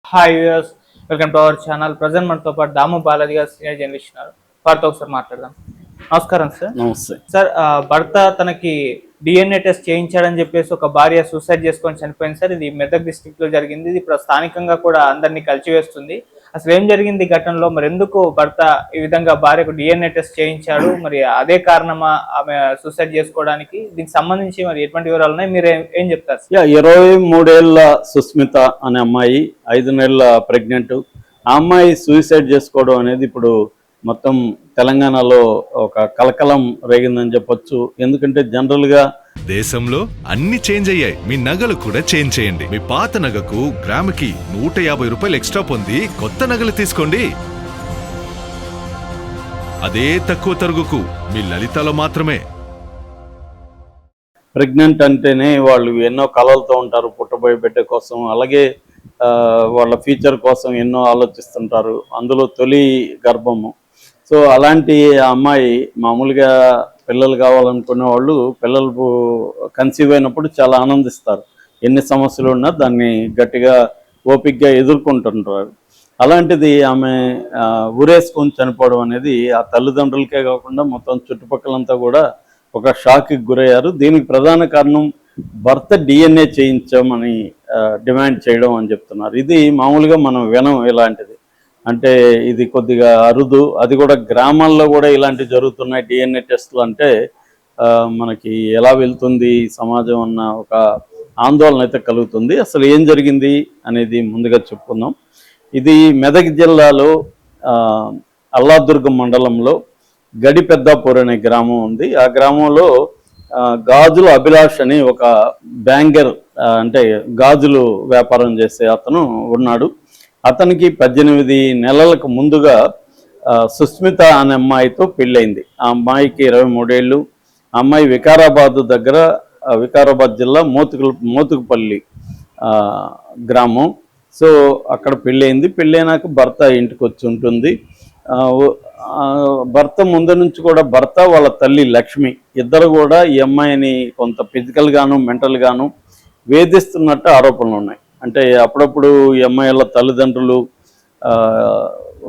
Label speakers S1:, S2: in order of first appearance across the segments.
S1: Hi viewers, welcome to our channel. Present మనతో పాటు దాము బాలాజీ గారు సీనియర్ జర్నలిస్ట్ ఉన్నారు. వారితో ఒకసారి మాట్లాడదాం. నమస్కారం సార్.
S2: నమస్తే
S1: సార్, భర్త తనకి డిఎన్ఏ టెస్ట్ చేయించాడని చెప్పేసి ఒక భార్య సూసైడ్ చేసుకొని చనిపోయింది సార్. ఇది మెదక్ డిస్ట్రిక్ట్ లో జరిగింది. ఇది ఇప్పుడు స్థానికంగా కూడా అందరినీ కలిచివేస్తుంది. అసలు ఏం జరిగింది ఈ ఘటనలో? మరి ఎందుకు భర్త ఈ విధంగా భార్యకు డిఎన్ఏ టెస్ట్ చేయించాడు? మరి అదే కారణమా ఆమె సూసైడ్ చేసుకోవడానికి? దీనికి సంబంధించి మరి ఎటువంటి వివరాలు ఉన్నాయి? మీరు ఏం చెప్తారు?
S2: 23 ఏళ్ల సుస్మిత అనే అమ్మాయి 5 నెలల ప్రెగ్నెంట్. ఆ అమ్మాయి సూసైడ్ చేసుకోవడం అనేది ఇప్పుడు మొత్తం తెలంగాణలో ఒక కలకలం రేగిందని చెప్పొచ్చు. ఎందుకంటే జనరల్గా
S3: దేశంలో అన్ని చేంజ్ అయ్యాయి. మీ నగలు కూడా చేంజ్ చేయండి. మీ పాత నగకు గ్రాముకి 150 రూపాయలు ఎక్స్ట్రా పొంది కొత్త నగలు తీసుకోండి. అదే తక్కువ తరుగుకు మీ లలితలో మాత్రమే.
S2: ప్రెగ్నెంట్ అంటేనే వాళ్ళు ఎన్నో కలలతో ఉంటారు పుట్టబోయే బిడ్డ కోసం. అలాగే వాళ్ళ ఫ్యూచర్ కోసం ఎన్నో ఆలోచిస్తుంటారు. అందులో తొలి గర్భము. సో అలాంటి అమ్మాయి మామూలుగా పిల్లలు కావాలనుకునే వాళ్ళు పిల్లలు కన్సీవ్ అయినప్పుడు చాలా ఆనందిస్తారు. ఎన్ని సమస్యలు ఉన్నా దాన్ని గట్టిగా ఓపికగా ఎదుర్కొంటుంటారు. అలాంటిది ఆమె ఊరేసుకొని చనిపోవడం అనేది ఆ తల్లిదండ్రులకే కాకుండా మొత్తం చుట్టుపక్కలంతా కూడా ఒక షాక్కి గురయ్యారు. దీనికి ప్రధాన కారణం భర్త డిఎన్ఏ చేయించామని డిమాండ్ చేయడం అని చెప్తున్నారు. ఇది మామూలుగా మనం వినం ఇలాంటిది. అంటే ఇది కొద్దిగా అరుదు. అది కూడా గ్రామాల్లో కూడా ఇలాంటివి జరుగుతున్నాయి డిఎన్ఏ టెస్టులు అంటే మనకి ఎలా వెళ్తుంది సమాజం అన్న ఒక ఆందోళన అయితే కలుగుతుంది. అసలు ఏం జరిగింది అనేది ముందుగా చెప్పుకుందాం. ఇది మెదక్ జిల్లాలో అల్లాదుర్గం మండలంలో గడిపెద్దాపూర్ అనే గ్రామం ఉంది. ఆ గ్రామంలో గాజుల అభిలాష్ అని ఒక బ్యాంగర్ అంటే గాజులు వ్యాపారం చేసే అతను ఉన్నాడు. అతనికి 18 నెలలకు ముందుగా సుస్మిత అనే అమ్మాయితో పెళ్ళైంది. ఆ అమ్మాయికి 23 ఏళ్ళు. ఆ అమ్మాయి వికారాబాద్ జిల్లా మోతుకుపల్లి గ్రామం. సో అక్కడ పెళ్ళైంది. పెళ్ళైనాక భర్త ఇంటికి వచ్చి ఉంటుంది. భర్త ముందు నుంచి కూడా భర్త వాళ్ళ తల్లి లక్ష్మి ఇద్దరు కూడా ఈ అమ్మాయిని కొంత ఫిజికల్గాను మెంటల్గాను వేధిస్తున్నట్టు ఆరోపణలు ఉన్నాయి. అంటే అప్పుడప్పుడు ఈ అమ్మాయిల తల్లిదండ్రులు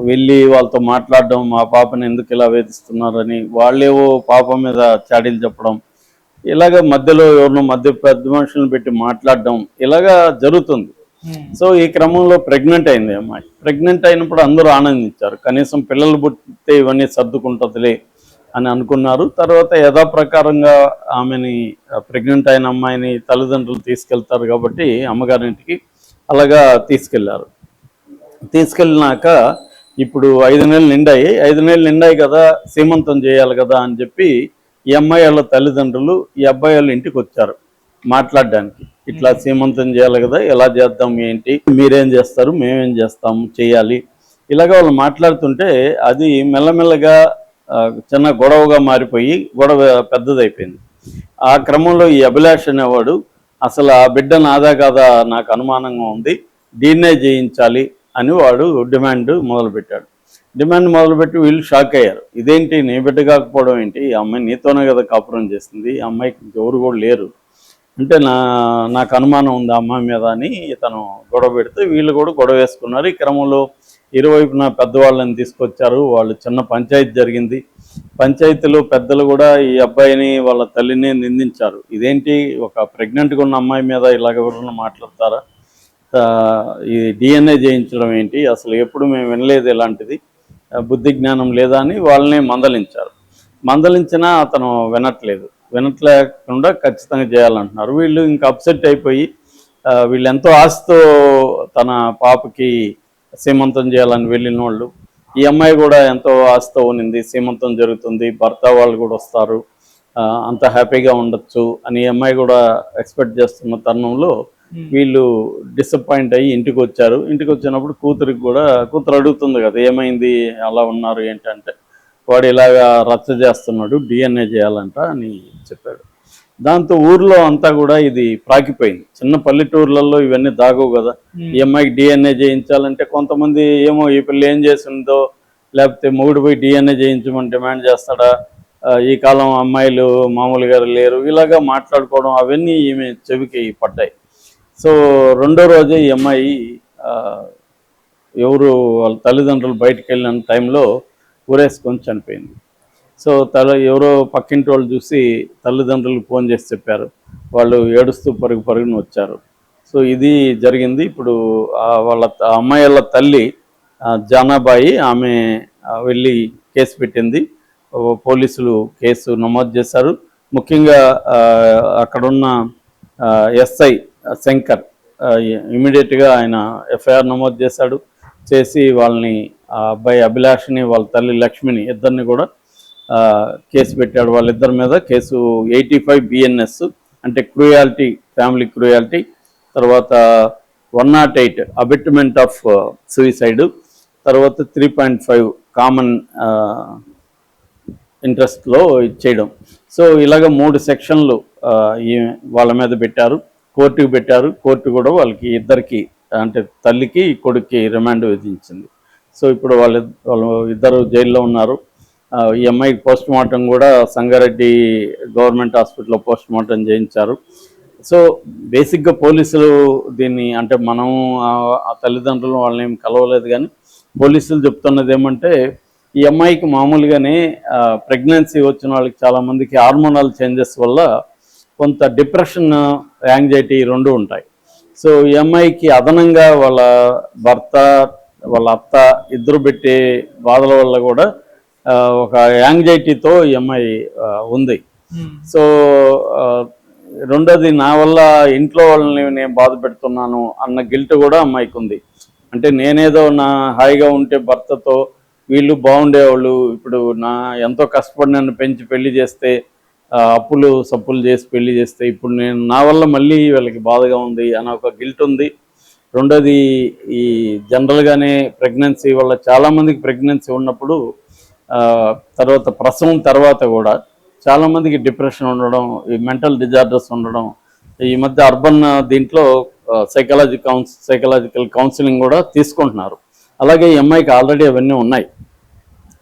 S2: వెళ్ళి వాళ్ళతో మాట్లాడడం, మా పాపని ఎందుకు ఇలా వేధిస్తున్నారని వాళ్ళేవో పాప మీద చాడీలు చెప్పడం, ఇలాగ మధ్యలో ఎవరినో పెద్ద మనుషులను పెట్టి మాట్లాడడం ఇలాగా జరుగుతుంది. సో ఈ క్రమంలో ప్రెగ్నెంట్ అయింది అమ్మాయి. ప్రెగ్నెంట్ అయినప్పుడు అందరూ ఆనందించారు. కనీసం పిల్లలు పుట్టితే ఇవన్నీ సర్దుకుంటుందిలే అని అనుకున్నారు. తర్వాత యథాప్రకారంగా ఆమెని ప్రెగ్నెంట్ అయిన అమ్మాయిని తల్లిదండ్రులు తీసుకెళ్తారు కాబట్టి అమ్మగారింటికి అలాగా తీసుకెళ్లారు. తీసుకెళ్ళినాక ఇప్పుడు 5 నెలలు నిండాయి. 5 నెలలు నిండాయి కదా, సీమంతం చేయాలి కదా అని చెప్పి ఈ అమ్మాయి వాళ్ళ తల్లిదండ్రులు ఈ అబ్బాయి వాళ్ళ ఇంటికి వచ్చారు మాట్లాడడానికి. ఇట్లా సీమంతం చేయాలి కదా, ఎలా చేద్దాం, ఏంటి, మీరేం చేస్తారు, మేమేం చేస్తాము, చేయాలి, ఇలాగ వాళ్ళు మాట్లాడుతుంటే అది మెల్లమెల్లగా చిన్న గొడవగా మారిపోయి గొడవ పెద్దదైపోయింది. ఆ క్రమంలో ఈ అభిలాష్ అనేవాడు అసలు ఆ బిడ్డ నాదా కాదా నాకు అనుమానంగా ఉంది, డిఎన్ఏ చేయించాలి అని వాడు డిమాండ్ మొదలుపెట్టి వీళ్ళు షాక్ అయ్యారు. ఇదేంటి, నీ బిడ్డ కాకపోవడం ఏంటి, ఈ అమ్మాయి నీతోనే కదా కాపురం చేస్తుంది, ఈ అమ్మాయికి ఎవరు కూడా లేరు అంటే నాకు అనుమానం ఉంది ఆ అమ్మాయి మీద అని ఇతను గొడవ పెడితే వీళ్ళు కూడా గొడవ వేసుకున్నారు. ఈ క్రమంలో ఇరువైపున పెద్దవాళ్ళని తీసుకొచ్చారు. వాళ్ళు చిన్న పంచాయతీ జరిగింది. పంచాయతీలో పెద్దలు కూడా ఈ అబ్బాయిని వాళ్ళ తల్లిని నిందించారు. ఇదేంటి, ఒక ప్రెగ్నెంట్గా ఉన్న అమ్మాయి మీద ఇలాగ ఎవరైనా మాట్లాడతారా, ఈ డిఎన్ఏ చేయించడం ఏంటి, అసలు ఎప్పుడు మేము వినలేదు ఇలాంటిది, బుద్ధి జ్ఞానం లేదా అని వాళ్ళని మందలించినా అతను వినట్లేకుండా ఖచ్చితంగా చేయాలంటున్నారు. వీళ్ళు ఇంకా అప్సెట్ అయిపోయి వీళ్ళు ఎంతో ఆశతో తన పాపకి సీమంతం చేయాలని వెళ్ళిన వాళ్ళు, ఈ అమ్మాయి కూడా ఎంతో ఆశతో ఉన్నింది, సీమంతం జరుగుతుంది, భర్త వాళ్ళు కూడా వస్తారు, అంత హ్యాపీగా ఉండొచ్చు అని ఈ అమ్మాయి కూడా ఎక్స్పెక్ట్ చేస్తున్న తరుణంలో వీళ్ళు డిసప్పాయింట్ అయ్యి ఇంటికి వచ్చారు. ఇంటికి వచ్చినప్పుడు కూతురు అడుగుతుంది కదా, ఏమైంది, అలా ఉన్నారు ఏంటంటే వాడు ఇలాగా రచ్చ చేస్తున్నాడు, డిఎన్ఏ చేయాలంట అని చెప్పాడు. దాంతో ఊర్లో అంతా కూడా ఇది ప్రాకిపోయింది. చిన్న పల్లెటూర్లలో ఇవన్నీ దాగవు కదా. ఈ అమ్మాయికి డిఎన్ఏ చేయించాలంటే కొంతమంది ఏమో ఈ పిల్ల ఏం చేసిందో, లేకపోతే మొగుడు పోయి డిఎన్ఏ చేయించమని డిమాండ్ చేస్తాడా, ఈ కాలం అమ్మాయిలు మామూలుగా లేరు, ఇలాగా మాట్లాడుకోవడం అవన్నీ ఈమె చెవికి పడ్డాయి. సో రెండో రోజే ఈ అమ్మాయి ఎవరు వాళ్ళ తల్లిదండ్రులు బయటకు వెళ్ళిన టైంలో ఊరేసుకొని చనిపోయింది. సో ఎవరో పక్కింటి వాళ్ళు చూసి తల్లిదండ్రులకు ఫోన్ చేసి చెప్పారు. వాళ్ళు ఏడుస్తూ పరుగున వచ్చారు. సో ఇది జరిగింది. ఇప్పుడు వాళ్ళ అమ్మాయి వాళ్ళ తల్లి జానాబాయి ఆమె వెళ్ళి కేసు పెట్టింది. పోలీసులు కేసు నమోదు చేశారు. ముఖ్యంగా అక్కడున్న ఎస్ఐ శంకర్ ఇమీడియట్గా ఆయన ఎఫ్ఐఆర్ నమోదు చేసి వాళ్ళని అబ్బాయి అభిలాష్ని వాళ్ళ తల్లి లక్ష్మిని ఇద్దరిని కూడా కేసు పెట్టాడు. వాళ్ళిద్దరి మీద కేసు 85 BNS అంటే క్రూయాలిటీ, ఫ్యామిలీ క్రూయాలిటీ, తర్వాత 108 అబెట్మెంట్ ఆఫ్ సూసైడ్, తర్వాత 3.5 కామన్ ఇంట్రెస్ట్లో ఇచ్చేయడం. సో ఇలాగ 3 సెక్షన్లు వాళ్ళ మీద పెట్టారు, కోర్టుకు పెట్టారు. కోర్టు కూడా వాళ్ళకి ఇద్దరికి అంటే తల్లికి కొడుక్కి రిమాండ్ విధించింది. సో ఇప్పుడు వాళ్ళు ఇద్దరు జైల్లో ఉన్నారు. ఈ అమ్మాయికి పోస్ట్ మార్టం కూడా సంగారెడ్డి గవర్నమెంట్ హాస్పిటల్లో పోస్ట్ మార్టం చేయించారు. సో బేసిక్గా పోలీసులు దీన్ని అంటే మనం ఆ తల్లిదండ్రులు వాళ్ళని ఏం కలవలేదు, కానీ పోలీసులు చెప్తున్నది ఏమంటే ఈ అమ్మాయికి మామూలుగానే ప్రెగ్నెన్సీ వచ్చిన వాళ్ళకి చాలామందికి హార్మోనల్ చేంజెస్ వల్ల కొంత డిప్రెషన్, యాంగ్జైటీ రెండు ఉంటాయి. సో ఈ అమ్మాయికి అదనంగా వాళ్ళ భర్త, వాళ్ళ అత్త ఇద్దరు పెట్టే బాధల వల్ల కూడా ఒక యాంగ్జైటీతో ఈ అమ్మాయి ఉంది. సో రెండోది, నా వల్ల ఇంట్లో వాళ్ళని నేను బాధ పెడుతున్నాను అన్న గిల్ట్ కూడా అమ్మాయికి ఉంది. అంటే నేనేదో నా హాయిగా ఉంటే భర్తతో వీళ్ళు బాగుండేవాళ్ళు, ఇప్పుడు ఎంతో కష్టపడి నన్ను పెంచి పెళ్లి చేస్తే, అప్పులు సప్పులు చేసి పెళ్లి చేస్తే, ఇప్పుడు నా వల్ల మళ్ళీ వీళ్ళకి బాధగా ఉంది అని ఒక గిల్ట్ ఉంది. రెండోది, ఈ జనరల్గానే ప్రెగ్నెన్సీ వల్ల చాలామందికి ప్రెగ్నెన్సీ ఉన్నప్పుడు తర్వాత ప్రసవం తర్వాత కూడా చాలామందికి డిప్రెషన్ ఉండడం, ఈ మెంటల్ డిజార్డర్స్ ఉండడం, ఈ మధ్య అర్బన్ దీంట్లో సైకలాజికల్ కౌన్సిలింగ్ కూడా తీసుకుంటున్నారు. అలాగే ఈ అమ్మాయికి ఆల్రెడీ అవన్నీ ఉన్నాయి.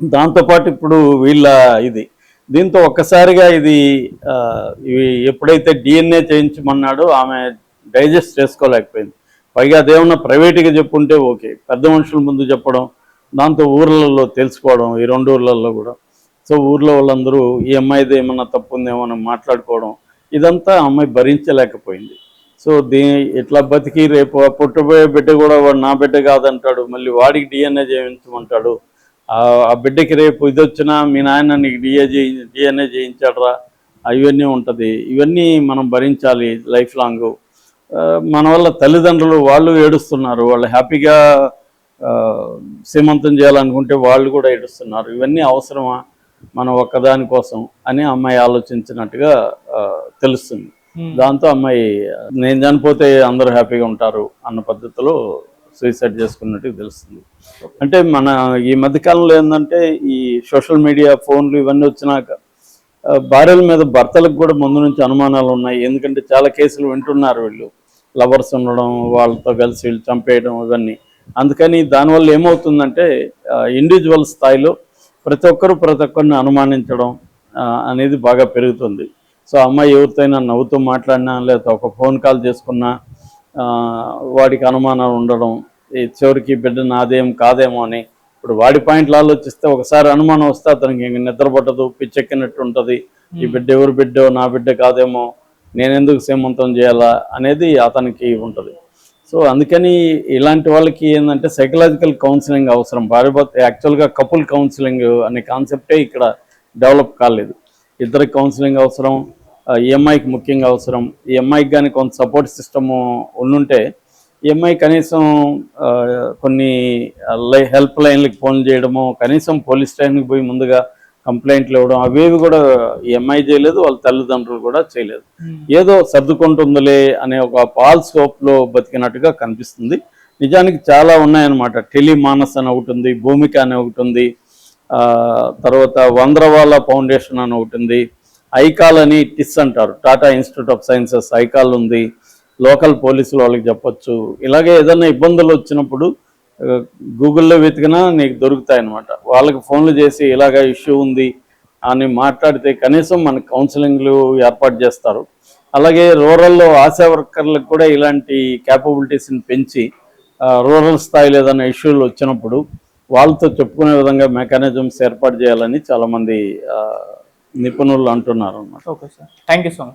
S2: దాంతోపాటు ఇప్పుడు దీంతో ఒక్కసారిగా ఇవి ఎప్పుడైతే DNA చేయించమన్నాడో ఆమె డైజెస్ట్ చేసుకోలేకపోయింది. పైగా అదేమన్నా ప్రైవేట్గా చెప్పుంటే ఓకే, పెద్ద మనుషుల ముందు చెప్పడం, దాంతో ఊర్లలో తెలుసుకోవడం, ఈ 2 ఊర్లలో కూడా. సో ఊర్లో వాళ్ళందరూ ఈ అమ్మాయిది ఏమన్నా తప్పు ఉందేమో అని మాట్లాడుకోవడం, ఇదంతా అమ్మాయి భరించలేకపోయింది. సో ఇట్లా బతికి రేపు పుట్టబోయే బిడ్డ కూడా వాడు నా బిడ్డ కాదంటాడు, మళ్ళీ వాడికి DNA చేయించమంటాడు. ఆ బిడ్డకి రేపు ఇది వచ్చినా మీ నాయన నీకు DNA చేయించాడరా, ఇవన్నీ ఉంటుంది. ఇవన్నీ మనం భరించాలి లైఫ్ లాంగ్. మన వల్ల తల్లిదండ్రులు వాళ్ళు ఏడుస్తున్నారు, వాళ్ళు హ్యాపీగా సీమంతం చేయాలనుకుంటే వాళ్ళు కూడా ఏడుస్తున్నారు. ఇవన్నీ అవసరమా మనం ఒక్కదాని కోసం అని అమ్మాయి ఆలోచించినట్టుగా తెలుస్తుంది. దాంతో అమ్మాయి నేను చనిపోతే అందరూ హ్యాపీగా ఉంటారు అన్న పద్ధతిలో సూసైడ్ చేసుకున్నట్టు తెలుస్తుంది. అంటే మన ఈ మధ్యకాలంలో ఏంటంటే ఈ సోషల్ మీడియా, ఫోన్లు ఇవన్నీ వచ్చినాక భార్యల మీద భర్తలకు కూడా ముందు నుంచి అనుమానాలు ఉన్నాయి. ఎందుకంటే చాలా కేసులు వింటున్నారు, వీళ్ళు లవర్స్ ఉండడం, వాళ్ళతో కలిసి వీళ్ళు చంపేయడం, ఇవన్నీ. అందుకని దానివల్ల ఏమవుతుందంటే ఇండివిజువల్ స్థాయిలో ప్రతి ఒక్కరిని అనుమానించడం అనేది బాగా పెరుగుతుంది. సో అమ్మాయి ఎవరితోనైనా నవ్వుతూ మాట్లాడినా, లేదా ఒక ఫోన్ కాల్ చేసుకున్నా వాడికి అనుమానాలు ఉండడం, ఈ చివరికి బిడ్డ నాదేం కాదేమో అని. ఇప్పుడు వాడి పాయింట్లు ఆలోచిస్తే ఒకసారి అనుమానం వస్తే అతనికి ఇంక నిద్ర పట్టదు, పిచ్చెక్కినట్టు ఉంటుంది. ఈ బిడ్డ ఎవరు బిడ్డో, నా బిడ్డ కాదేమో, నేనెందుకు సీమంతం చేయాలా అనేది అతనికి ఉంటుంది. సో అందుకని ఇలాంటి వాళ్ళకి ఏంటంటే సైకలాజికల్ కౌన్సిలింగ్ అవసరం. యాక్చువల్గా కపుల్ కౌన్సిలింగ్ అనే కాన్సెప్టే ఇక్కడ డెవలప్ కాలేదు. ఇద్దరికి కౌన్సిలింగ్ అవసరం, ఈ అమ్మాయికి ముఖ్యంగా అవసరం. ఈ అమ్మాయికి కానీ కొంత సపోర్ట్ సిస్టము ఉండుంటే ఈ అమ్మాయి కనీసం కొన్ని హెల్ప్ లైన్లకు ఫోన్ చేయడము, కనీసం పోలీస్ స్టేషన్కి పోయి ముందుగా కంప్లైంట్లు ఇవ్వడం, అవేవి కూడా ఈ అమ్మాయి చేయలేదు, వాళ్ళ తల్లిదండ్రులు కూడా చేయలేదు. ఏదో సర్దుకుంటుందిలే అనే ఒక ఫాల్స్ హోప్లో బతికినట్టుగా కనిపిస్తుంది. నిజానికి చాలా ఉన్నాయన్నమాట. టెలిమానస్ అని ఒకటి ఉంది, భూమిక అని ఒకటి ఉంది, తర్వాత వంద్రవాల ఫౌండేషన్ అని ఒకటి ఉంది, ఐకాల్ అని టిస్ అంటారు, టాటా ఇన్స్టిట్యూట్ ఆఫ్ సైన్సెస్ ఐకాల్ ఉంది. లోకల్ పోలీసులు వాళ్ళకి చెప్పొచ్చు. ఇలాగే ఏదైనా ఇబ్బందులు వచ్చినప్పుడు గూగుల్లో వెతికినా నీకు దొరుకుతాయన్నమాట. వాళ్ళకి ఫోన్లు చేసి ఇలాగ ఇష్యూ ఉంది అని మాట్లాడితే కనీసం మనకు కౌన్సిలింగ్లు ఏర్పాటు చేస్తారు. అలాగే రూరల్లో ఆశా వర్కర్లకు కూడా ఇలాంటి క్యాపబిలిటీస్ని పెంచి రూరల్ స్థాయిలో ఏదైనా ఇష్యూలు వచ్చినప్పుడు వాళ్ళతో చెప్పుకునే విధంగా మెకానిజమ్స్ ఏర్పాటు చేయాలని చాలామంది నిపుణులు అంటున్నారు అన్నమాట.
S1: Okay sir, thank you so much.